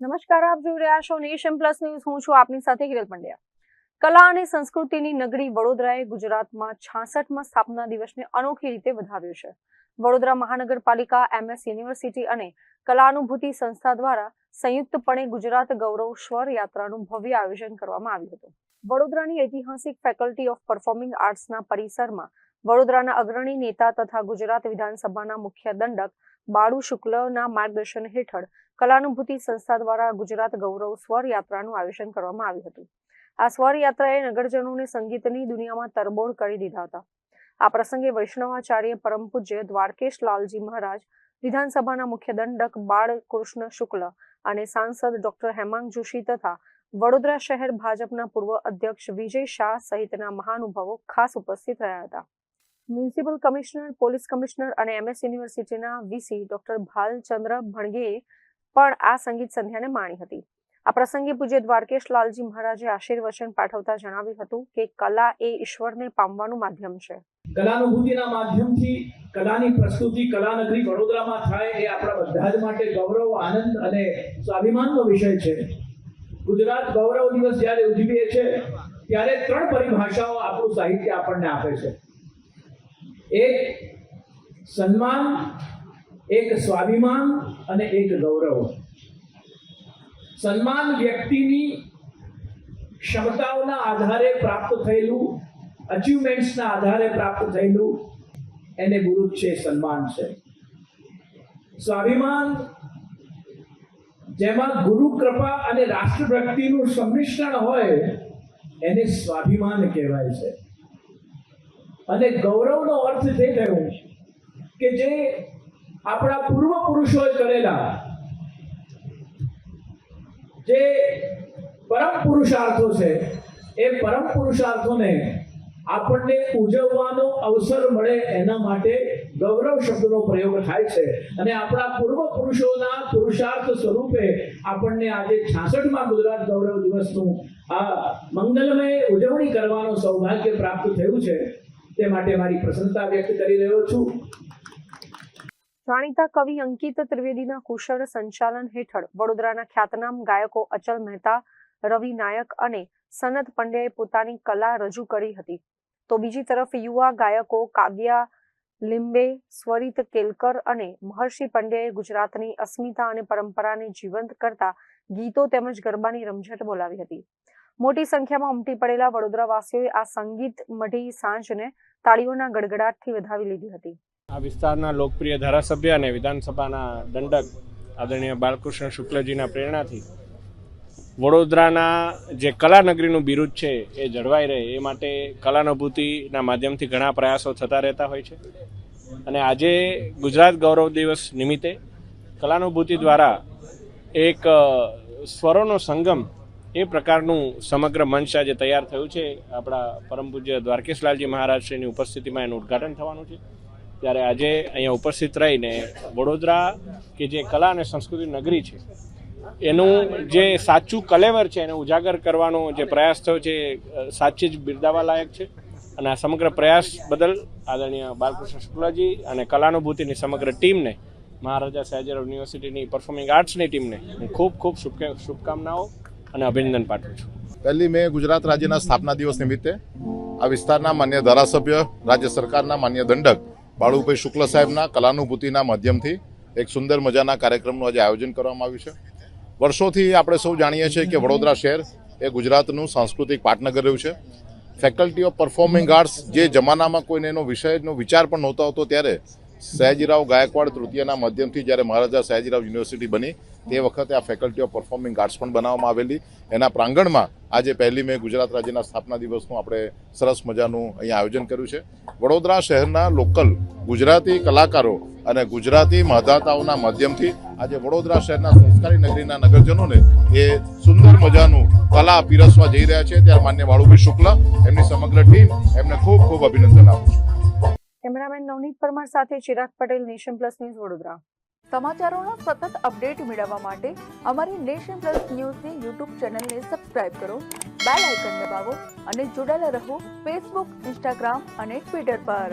નમસ્કાર, આપ જોઈ રહ્યા છો નેશન પ્લસ ન્યૂઝ. હું છું આપની સાથે હિરલ પંડ્યા. કલા અને સંસ્કૃતિની નગરી વડોદરાએ ગુજરાતમાં 66મા સ્થાપના દિવસને અનોખી રીતે વધાવ્યો છે. વડોદરા મહાનગરપાલિકા, MS યુનિવર્સિટી અને કલાનુભૂતિ સંસ્થા દ્વારા સંયુક્તપણે ગુજરાત ગૌરવ સ્વર યાત્રાનું ભવ્ય આયોજન કરવામાં આવ્યું હતું. વડોદરાની ઐતિહાસિક ફેકલ્ટી ઓફ પરફોર્મિંગ આર્ટ્સના પરિસરમાં વડોદરાના અગ્રણી નેતા તથા ગુજરાત વિધાનસભાના મુખ્ય દંડક બાળુ શુક્લના માર્ગદર્શન હેઠળ કલાનુભૂતિ સંસ્થા દ્વારા ગુજરાત ગૌરવ સ્વર યાત્રાનું આયોજન કરવામાં આવ્યું હતું. આ સ્વર યાત્રાએ નગરજનોને સંગીતની દુનિયામાં તરબોળ કરી દીધા હતા. આ પ્રસંગે વૈષ્ણવાચાર્ય પરમ પૂજ્ય દ્વારકેશ લાલજી મહારાજ, વિધાનસભાના મુખ્ય દંડક બાળકૃષ્ણ શુક્લ અને સાંસદ ડોક્ટર હેમાંગ જોશી તથા વડોદરા શહેર ભાજપના પૂર્વ અધ્યક્ષ વિજય શાહ સહિતના મહાનુભાવો ખાસ ઉપસ્થિત રહ્યા હતા. મ્યુનિસિપલ કમિશનર, પોલીસ કમિશનર અને MS યુનિવર્સિટીના VC ડોક્ટર ભાલચંદ્ર ભણગેએ પણ આ સંગીત સંધ્યાને માણી હતી. આ પ્રસંગે પૂજ્ય દ્વારકેશ લાલજી મહારાજે આશીર્વચન પાઠવતા જણાવ્યું હતું કે કલા એ ઈશ્વરને પામવાનું માધ્યમ છે. કલાનુભૂતિના માધ્યમથી કલાની પ્રસ્તુતિ કલાનગરી વડોદરામાં થાય એ આપણા બધા જ માટે ગૌરવ, આનંદ અને સ્વાભિમાનનો વિષય છે. ગુજરાત ગૌરવ દિવસ જ્યારે ઉજવીએ છીએ ત્યારે 3 પરિભાષાઓ આપણું સાહિત્ય આપણને આપે છે. એક સન્માન, એક સ્વાભિમાન અને એક ગૌરવ. સન્માન વ્યક્તિની ક્ષમતાઓના આધારે પ્રાપ્ત થયેલું, અચીવમેન્ટ્સના આધારે પ્રાપ્ત થયેલું એને ગુરુ છે, સન્માન છે. સ્વાભિમાન જેમાં ગુરુ કૃપા અને રાષ્ટ્રભક્તિનું સંમિશ્રણ હોય એને સ્વાભિમાન કહેવાય છે. અને ગૌરવનો અર્થ તે થયો કે જે આપણા પૂર્વ પુરુષોએ કરેલા જે પરમ પુરુષાર્થો છે એ પરમ પુરુષાર્થોને આપણને ઉજવવાનો અવસર મળે એના માટે ગૌરવ શબ્દનો પ્રયોગ થાય છે. અને આપણા પૂર્વ પુરુષોના પુરુષાર્થ સ્વરૂપે આપણને આજે 66મા ગુજરાત ગૌરવ દિવસનું આ મંગલમય ઉજવણી કરવાનો સૌભાગ્ય પ્રાપ્ત થયું છે. તે માટે મારી પ્રસન્નતા વ્યક્ત કરી રહ્યો છું. જાણીતા કવિ અંકિત ત્રિવેદીના કુશળ સંચાલન હેઠળ વડોદરાના ખ્યાતનામ ગાયકો અચલ મહેતા, રવિ નાયક અને સનત પંડ્યાએ પોતાની કલા રજૂ કરી હતી. તો બીજી તરફ યુવા ગાયકો કાવ્યા લિંબે, સ્વરિત કેલકર અને મહર્ષિ પંડ્યાએ ગુજરાતની અસ્મિતા અને પરંપરાને જીવંત કરતા ગીતો તેમજ ગરબાની રમઝટ બોલાવી હતી. મોટી સંખ્યામાં ઉમટી પડેલા વડોદરાવાસીઓએ આ સંગીત મઢી સાંજને તાળીઓના ગડગડાટથી વધાવી લીધી હતી. આ વિસ્તારના લોકપ્રિય ધારાસભ્ય અને વિધાનસભાના દંડક આદરણીય બાળકૃષ્ણ શુક્લજીના પ્રેરણાથી વડોદરાના જે કલાનગરીનું બિરુદ છે એ જળવાઈ રહે એ માટે કલાનુભૂતિના માધ્યમથી ઘણા પ્રયાસો થતા રહેતા હોય છે. અને આજે ગુજરાત ગૌરવ દિવસ નિમિત્તે કલાનુભૂતિ દ્વારા એક સ્વરોનો સંગમ એ પ્રકારનું સમગ્ર મંચ આજે તૈયાર થયું છે. આપણા પરમ પૂજ્ય દ્વારકેશ લાલજી મહારાજશ્રીની ઉપસ્થિતિમાં એનું ઉદ્ઘાટન થવાનું છે. ત્યારે આજે અહીંયા ઉપસ્થિત રહીને વડોદરા કે જે કલા અને સંસ્કૃતિ નગરી છે એનું જે સાચું કલેવર છે એને ઉજાગર કરવાનો જે પ્રયાસ થયો છે સાચી જ બિરદાવા લાયક છે. અને આ સમગ્ર પ્રયાસ બદલ આદરણીય બાળકૃષ્ણ શુક્લજી અને કલાનુભૂતિની સમગ્ર ટીમને, મહારાજા સયાજીરાવ યુનિવર્સિટીની પરફોર્મિંગ આર્ટ્સની ટીમને હું ખૂબ ખૂબ શુભકામનાઓ અને અભિનંદન પાઠવું છું. 1 મે ગુજરાત રાજ્યના સ્થાપના દિવસ નિમિત્તે આ વિસ્તારના માન્ય ધારાસભ્ય, રાજ્ય સરકારના માન્ય દંડક બાળુભાઈ શુક્લ સાહેબના કલાનુભૂતિના માધ્યમથી એક સુંદર મજાના કાર્યક્રમનું આજે આયોજન કરવામાં આવ્યું છે. વર્ષોથી આપણે સૌ જાણીએ છીએ કે વડોદરા શહેર એ ગુજરાતનું સાંસ્કૃતિક પાટનગર રહ્યું છે. ફેકલ્ટી ઓફ પરફોર્મિંગ આર્ટ્સ જે જમાનામાં કોઈને એનો વિષયનો વિચાર પણ નહોતો આવતો ત્યારે સયાજીરાવ ગાયકવાડ તૃતીયના માધ્યમથી જ્યારે મહારાજા સયાજીરાવ યુનિવર્સિટી બની તે વખતે આ ફેકલ્ટી ઓફ પરફોર્મિંગ આર્ટ્સ પણ બનાવવામાં આવેલી. એના પ્રાંગણમાં આજે 1 મે ગુજરાત રાજ્યના સ્થાપના દિવસનું આપણે સરસ મજાનું અહીંયા આયોજન કર્યું છે. વડોદરા શહેરના લોકલ ગુજરાતી કલાકારો અને ગુજરાતી મહાદાતાઓના માધ્યમથી આજે વડોદરા શહેરના સંસ્કારી નગરીના નગરજનોને એ સુંદર મજાનું કલા પીરસવા જઈ રહ્યા છે. ત્યારે માન્ય બાળુભાઈ શુક્લ, એમની સમગ્ર ટીમ, એમને ખૂબ ખૂબ અભિનંદન આપું છું. કેમેરામેન નવનીત પરમાર સાથે Chirag Patel, Nation Plus News, Vadodara. સમાચારોના સતત અપડેટ મેળવવા માટે અમારી નેશન પ્લસ ન્યૂઝની YouTube ચેનલને સબસ્ક્રાઇબ કરો, બેલ આઇકન દબાવો અને જોડાયેલા રહો Facebook, Instagram અને Twitter પર.